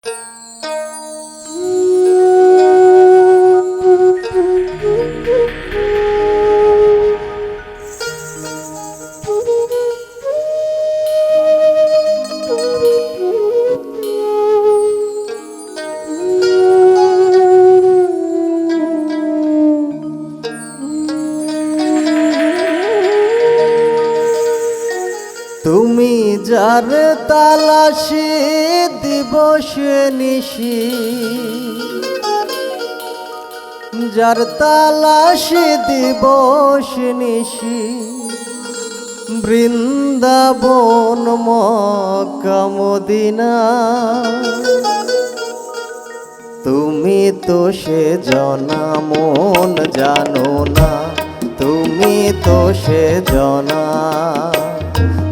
তুমি যার তালাশে দিবস নিশি, যার তালাশে দিবস নিশি, বৃন্দাবন মক্কা মদিনা। তুমি তো সে জনা মন জানো না, তুমি তো সে জনা,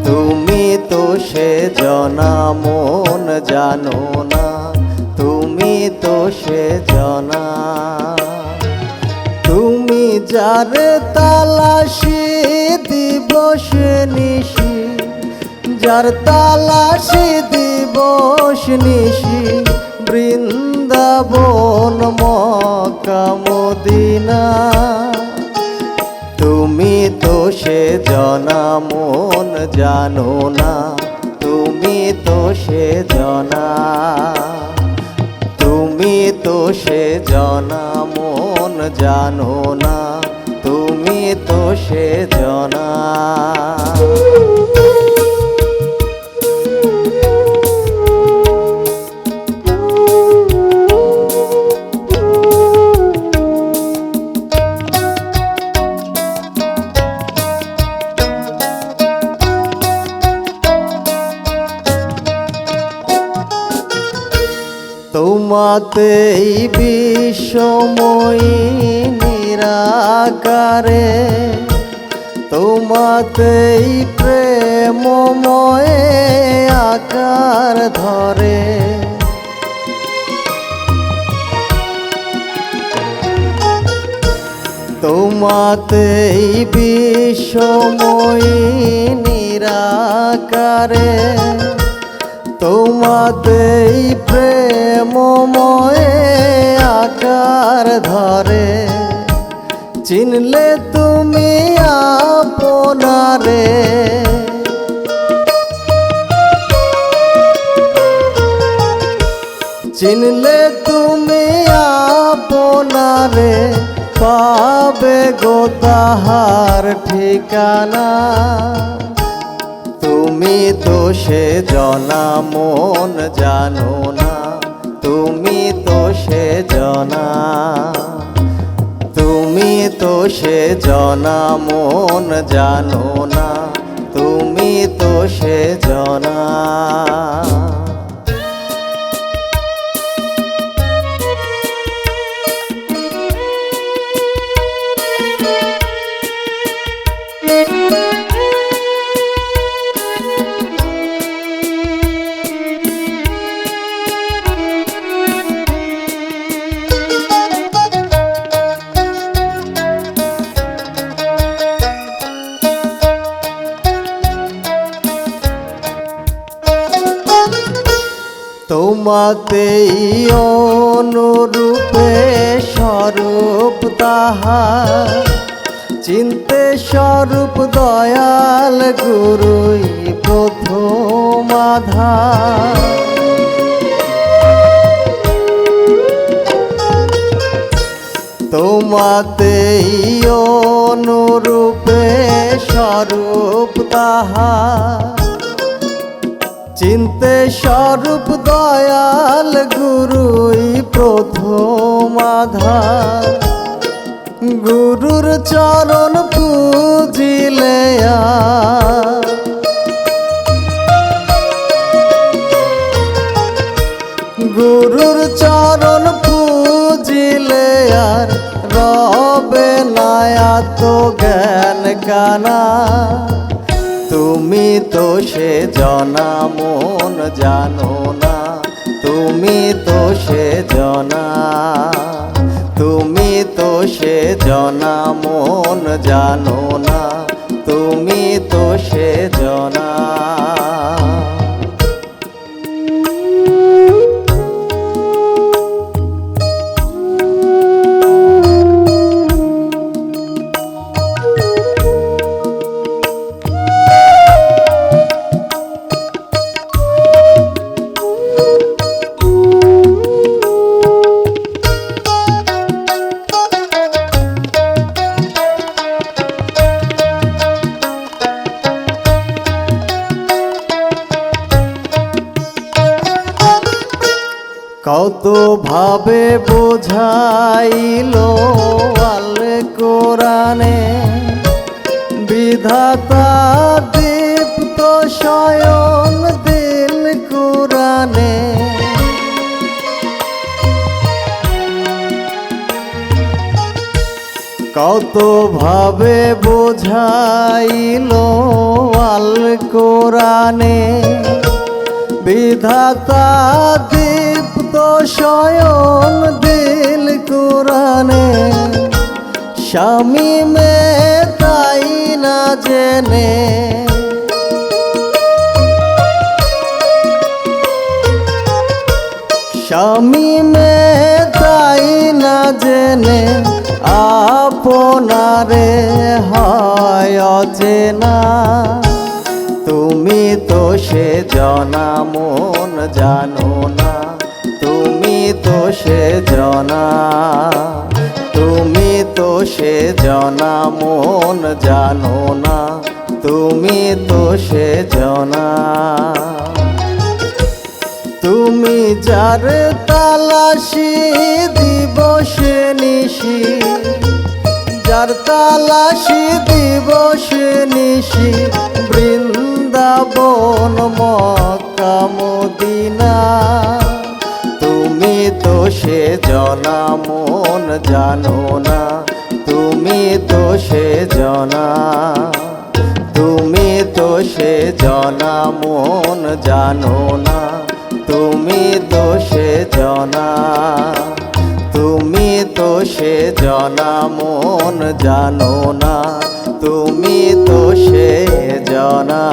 তুমি তো সে জনা মন জানো না, তুমি তো সে জনা। তুমি যার তালাশে দিবস নিশি, যার তালাশে দিবস নিশি, বৃন্দাবন মক্কা মদিনা। তুমি তো সে জনা মন জানো না, তুমি তো সে জনা, তুমি তো সে জনা মন জানো না, তুমি তো সে জনা। তোমাতেই বিশ্বময়ী নিরাকারে, তোমাতেই প্রেমময় আকার ধরে। তোমাতেই বিশ্বময়ী নিরাকারে, তোমাতেই প্রেমময় আকার ধরে। চিনলে তুমি আপনারে, চিনলে তুমি আপনারে, পাবে গো তাহার ঠিকানা। তুমি তো সে জনা মন জানো না, তুমি তো সে জনা, তুমি তো সে জনা মন জানো না, তুমি তো সে জনা। তোমাতেই অনুরূপে স্বরূপ তাহার, চিনতে স্বরূপ দয়াল গুরুই প্রথম আধার। তোমাতেই অনুরূপে স্বরূপ তাহার, চিনতে স্বরূপ দয়াল গুরুই প্রথম আধার। গুরুর চরণ পূজিলে গুরুর চরণ পূজিলে আর রবে না এত জ্ঞান কানা। তুমি তো সে জনা মন জানো না, তুমি তো সে জনা, তুমি তো সে জনা মন জানো না, তুমি তো সে জনা। কত ভাবে বোঝাইলো আল কোরআনে, বিধাতা দীপ্ত স্বয়ং দিল কোরআনে। কত ভাবে বোঝাইলো আল কোরআনে, বিধাতা দীপ্ত স্বয়ং দিল কোরআনে। স্বামী মে তাই না জেনে, স্বামী মে তাই না জেনে, আপনারে হয় অচেনা। তুমি তো সে জনা মন জানো না, তুমি তো সে জনা, তুমি তো সে জনা মন জানো না, তুমি তো সে জনা। তুমি যার তালাশি দিবস নিশি, যার তালাশি দিবস নিশি, বৃন্দাবন মক্কা মদিনা। তুমি তো সে জনা মন জানো না, তুমি তো সে জনা, তুমি তো সে জনা মন জানো না, তুমি তো সে জনা, তুমি তো সে জনা মন জানো না, তুমি তো সে জনা।